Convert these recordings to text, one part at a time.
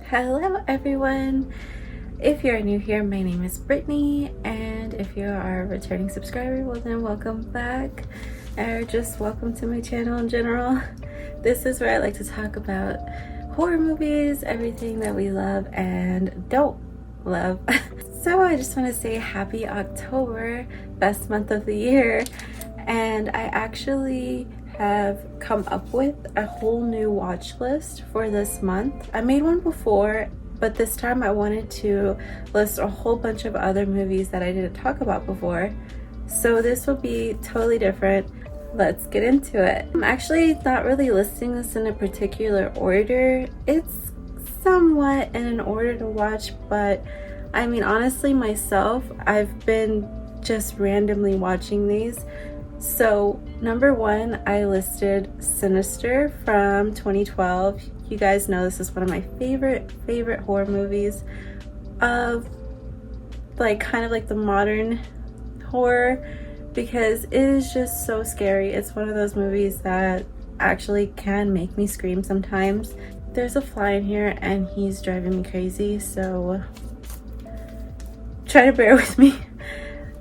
Hello everyone! If you're new here, my name is Brittany, and if you are a returning subscriber, well then welcome back, or just welcome to my channel in general. This is where I like to talk about horror movies, everything that we love and don't love. So I just want to say happy October, best month of the year, and I actually have come up with a whole new watch list for this month. I made one before, but this time I wanted to list a whole bunch of other movies that I didn't talk about before. So this will be totally different. Let's get into it. I'm actually not really listing this in a particular order. It's somewhat in an order to watch, but I mean, honestly, myself, I've been just randomly watching these. So number one, I listed Sinister from 2012. You guys know this is one of my favorite horror movies of kind of like the modern horror, because it is just so scary. It's one of those movies that actually can make me scream sometimes. There's a fly in here and he's driving me crazy, so try to bear with me.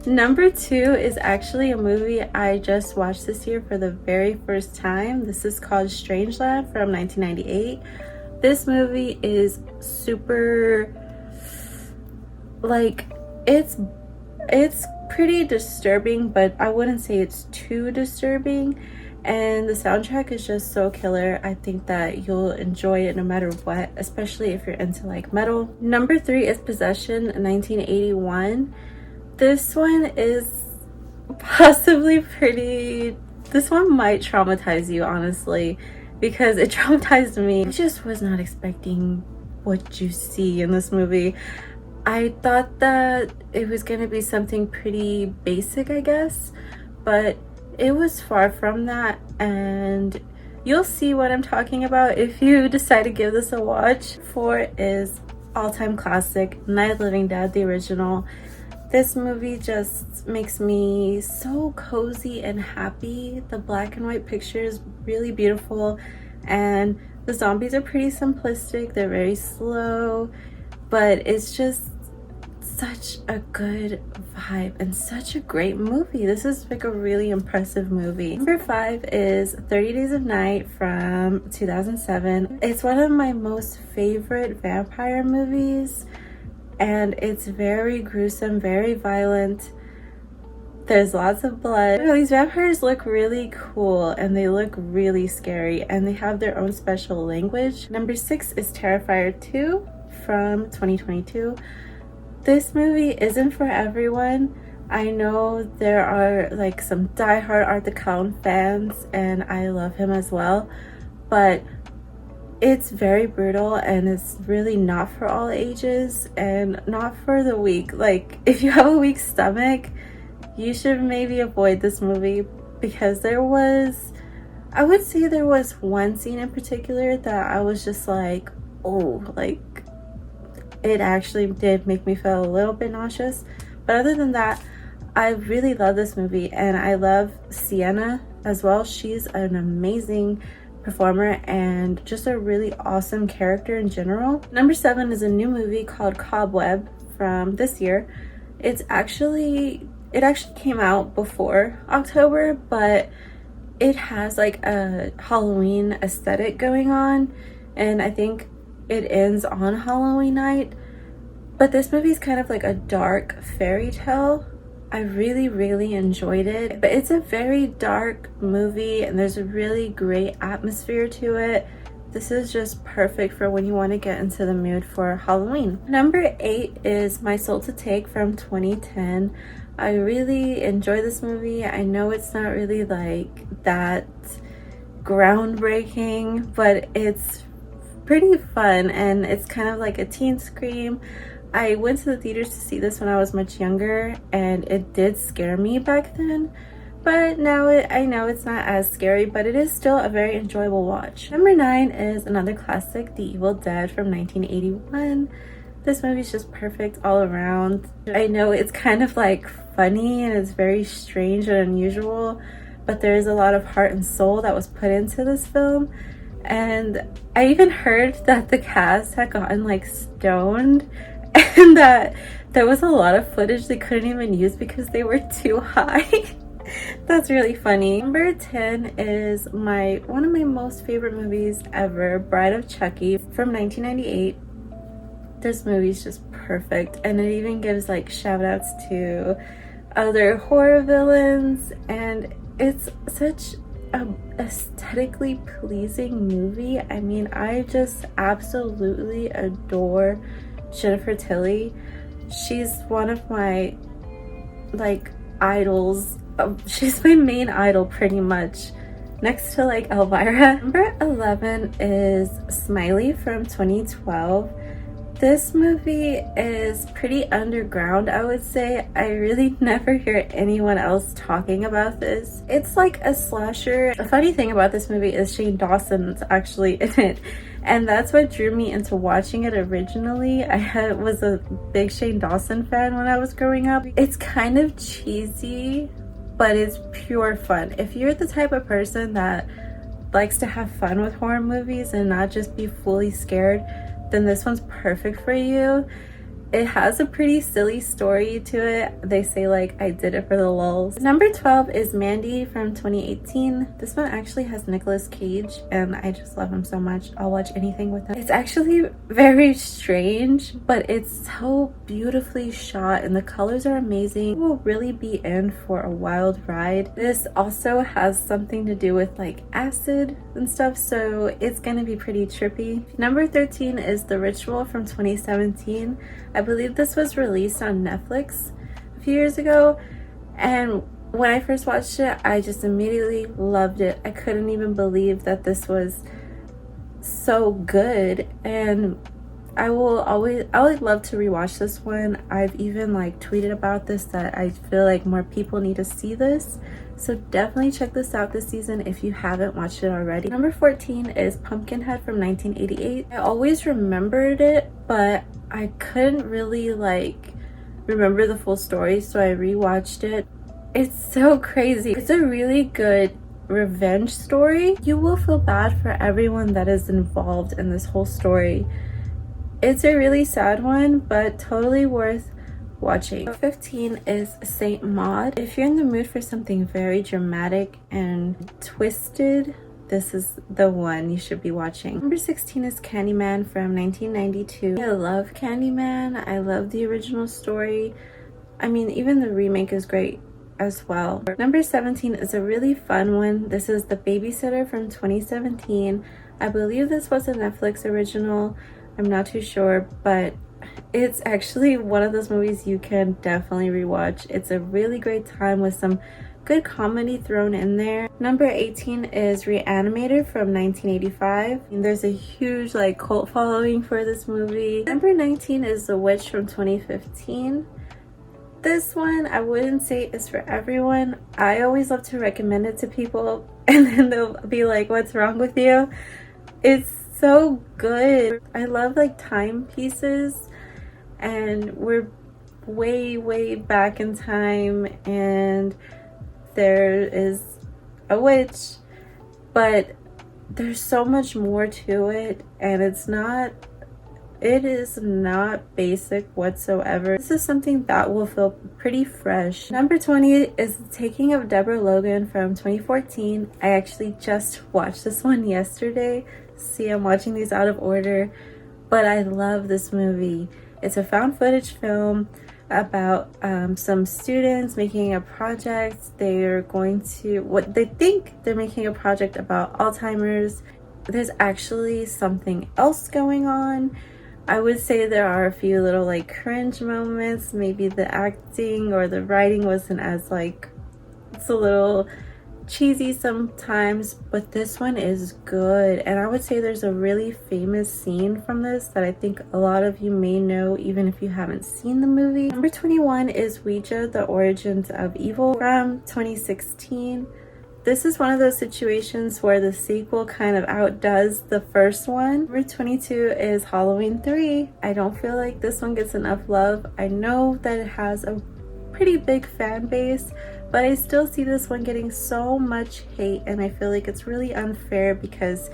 Number two is actually a movie I just watched this year for the very first time. This is called Strangeland from 1998. This movie is super, it's pretty disturbing, but I wouldn't say it's too disturbing. And the soundtrack is just so killer. I think that you'll enjoy it no matter what, especially if you're into like metal. Number three is Possession, 1981. This one is possibly this one might traumatize you, honestly, because it traumatized me. I just was not expecting what you see in this movie. I thought that it was gonna be something pretty basic, I guess, but it was far from that, and you'll see what I'm talking about if you decide to give this a watch. Four is all-time classic, Night of the Living Dead, the original. This movie just makes me so cozy and happy. The black and white picture is really beautiful, and the zombies are pretty simplistic. They're very slow, but it's just such a good vibe and such a great movie. This is like a really impressive movie. Number five is 30 Days of Night from 2007. It's one of my most favorite vampire movies, and it's very gruesome, very violent. There's lots of blood. These vampires look really cool and they look really scary, and they have their own special language. Number six is Terrifier 2 from 2022. This movie isn't for everyone. I know there are like some diehard Art the Clown fans, and I love him as well, but it's very brutal and it's really not for all ages and not for the weak. Like, if you have a weak stomach, you should maybe avoid this movie, because I would say there was one scene in particular that I was just like, oh, like it actually did make me feel a little bit nauseous. But other than that, I really love this movie, and I love Sienna as well. She's an amazing performer and just a really awesome character in general. Number seven is a new movie called Cobweb from this year. It actually came out before October, but it has like a Halloween aesthetic going on, and I think it ends on Halloween night. But this movie is kind of like a dark fairy tale. I really enjoyed it, but it's a very dark movie and there's a really great atmosphere to it. This is just perfect for when you want to get into the mood for Halloween. Number eight is My Soul to Take from 2010. I really enjoy this movie. I know it's not really like that groundbreaking, but it's pretty fun and it's kind of like a teen scream. I went to the theaters to see this when I was much younger, and it did scare me back then, but now I know it's not as scary, but it is still a very enjoyable watch. Number nine is another classic, The Evil Dead from 1981. This movie is just perfect all around. I know it's kind of like funny and it's very strange and unusual, but there is a lot of heart and soul that was put into this film, And I even heard that the cast had gotten like stoned and that there was a lot of footage they couldn't even use because they were too high. That's really funny. Number 10 is one of my most favorite movies ever, Bride of Chucky from 1998. This movie is just perfect, and it even gives like shout outs to other horror villains, and it's such a aesthetically pleasing movie. I mean, I just absolutely adore Jennifer Tilly. She's one of my like idols. She's my main idol pretty much, next to like Elvira. Number 11 is Smiley from 2012. This movie is pretty underground, I would say. I really never hear anyone else talking about this. It's like a slasher. The funny thing about this movie is Shane Dawson's actually in it, and that's what drew me into watching it originally. I was a big Shane Dawson fan when I was growing up. It's kind of cheesy, but it's pure fun. If you're the type of person that likes to have fun with horror movies and not just be fully scared, then this one's perfect for you. It has a pretty silly story to it. They say like, I did it for the lulz. Number 12 is Mandy from 2018. This one actually has Nicolas Cage, and I just love him so much. I'll watch anything with him. It's actually very strange, but it's so beautifully shot and the colors are amazing. You will really be in for a wild ride. This also has something to do with like acid and stuff, so it's gonna be pretty trippy. Number 13 is The Ritual from 2017. I believe this was released on Netflix a few years ago, and when I first watched it, I just immediately loved it. I couldn't even believe that this was so good, and I would love to rewatch this one. I've even like tweeted about this, that I feel like more people need to see this, so definitely check this out this season if you haven't watched it already. Number 14 is Pumpkinhead from 1988. I always remembered it, but I couldn't really like remember the full story, so I rewatched it. It's so crazy. It's a really good revenge story. You will feel bad for everyone that is involved in this whole story. It's a really sad one, but totally worth watching. 15 is Saint Maud. If you're in the mood for something very dramatic and twisted, this is the one you should be watching. Number 16 is Candyman from 1992. I love Candyman. I love the original story. I mean, even the remake is great as well. Number 17 is a really fun one. This is The Babysitter from 2017. I believe this was a Netflix original. I'm not too sure, but it's actually one of those movies you can definitely rewatch. It's a really great time with some good comedy thrown in there. Number 18 is Reanimator from 1985. And there's a huge like cult following for this movie. Number 19 is The Witch from 2015. This one I wouldn't say is for everyone. I always love to recommend it to people and then they'll be like, what's wrong with you? It's so good. I love like timepieces, and we're way back in time and there is a witch, but there's so much more to it, and it is not basic whatsoever. This is something that will feel pretty fresh. Number 20 is The Taking of Deborah Logan from 2014. I actually just watched this one yesterday. See, I'm watching these out of order, but I love this movie. It's a found footage film about some students making a project. They're making a project about Alzheimer's. There's actually something else going on. I would say there are a few little like cringe moments. Maybe the acting or the writing wasn't as like, it's a little cheesy sometimes, but this one is good. And I would say there's a really famous scene from this that I think a lot of you may know even if you haven't seen the movie. Number 21 is Ouija, The Origins of Evil from 2016. This is one of those situations where the sequel kind of outdoes the first one. Number 22 is Halloween 3. I don't feel like this one gets enough love. I know that it has a pretty big fan base, but I still see this one getting so much hate, and I feel like it's really unfair because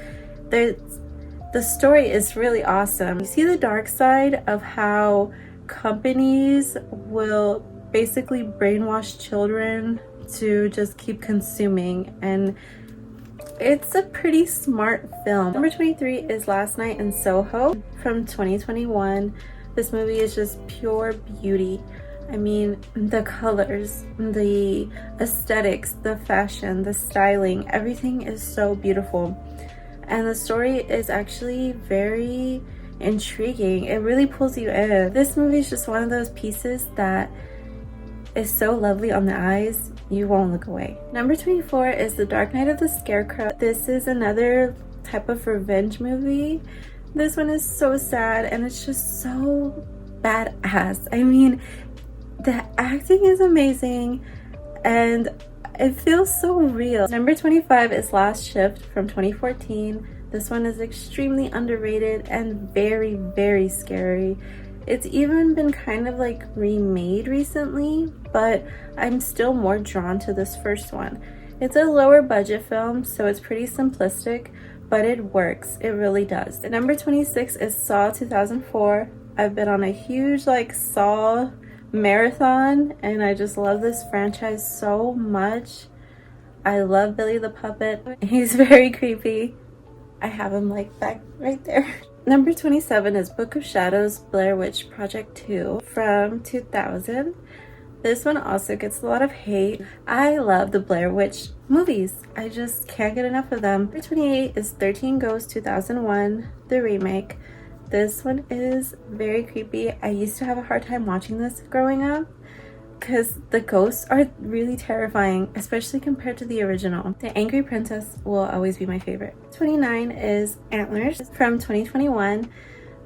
The story is really awesome. You see the dark side of how companies will basically brainwash children to just keep consuming, and it's a pretty smart film. Number 23 is Last Night in Soho from 2021. This movie is just pure beauty. I mean, the colors, the aesthetics, the fashion, the styling, everything is so beautiful. And the story is actually very intriguing. It really pulls you in. This movie is just one of those pieces that is so lovely on the eyes, you won't look away. Number 24 is The Dark Knight of the Scarecrow. This is another type of revenge movie. This one is so sad and it's just so badass. I mean, the acting is amazing and it feels so real. Number 25 is Last Shift from 2014. This one is extremely underrated and very, very scary. It's even been kind of like remade recently, but I'm still more drawn to this first one. It's a lower budget film, so it's pretty simplistic, but it works. It really does. Number 26 is Saw 2004. I've been on a huge like Saw marathon and I just love this franchise so much. I love Billy the Puppet. He's very creepy. I have him like back right there. Number 27 is Book of Shadows Blair Witch Project 2 from 2000. This one also gets a lot of hate. I love the Blair Witch movies. I just can't get enough of them. Number 28 is 13 Ghosts 2001, the remake. This one is very creepy. I used to have a hard time watching this growing up because the ghosts are really terrifying, especially compared to the original. The Angry Princess will always be my favorite. 29 is Antlers from 2021.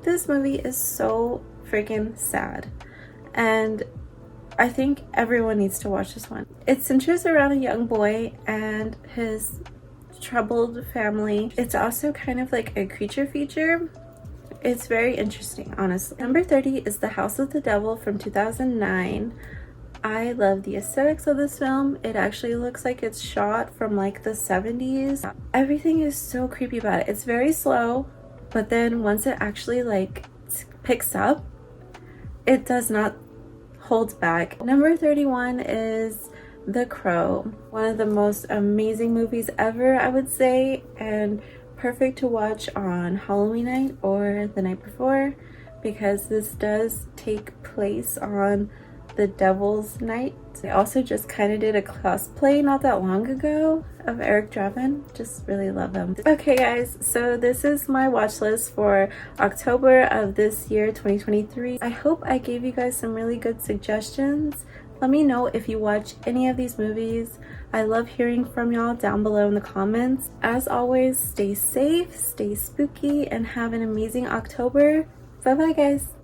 This movie is so freaking sad, and I think everyone needs to watch this one. It centers around a young boy and his troubled family. It's also kind of like a creature feature. It's very interesting, honestly. Number 30 is The House of the Devil from 2009. I love the aesthetics of this film. It actually looks like it's shot from like the 70s. Everything is so creepy about it. It's very slow, but then once it actually like picks up, it does not hold back. Number 31 is The Crow. One of the most amazing movies ever, I would say, and perfect to watch on Halloween night or the night before, because this does take place on the Devil's Night. I also just kind of did a cosplay not that long ago of Eric Draven. Just really love him. Okay guys, so this is my watch list for October of this year, 2023. I hope I gave you guys some really good suggestions. Let me know if you watch any of these movies. I love hearing from y'all down below in the comments. As always, stay safe, stay spooky, and have an amazing October. Bye bye guys.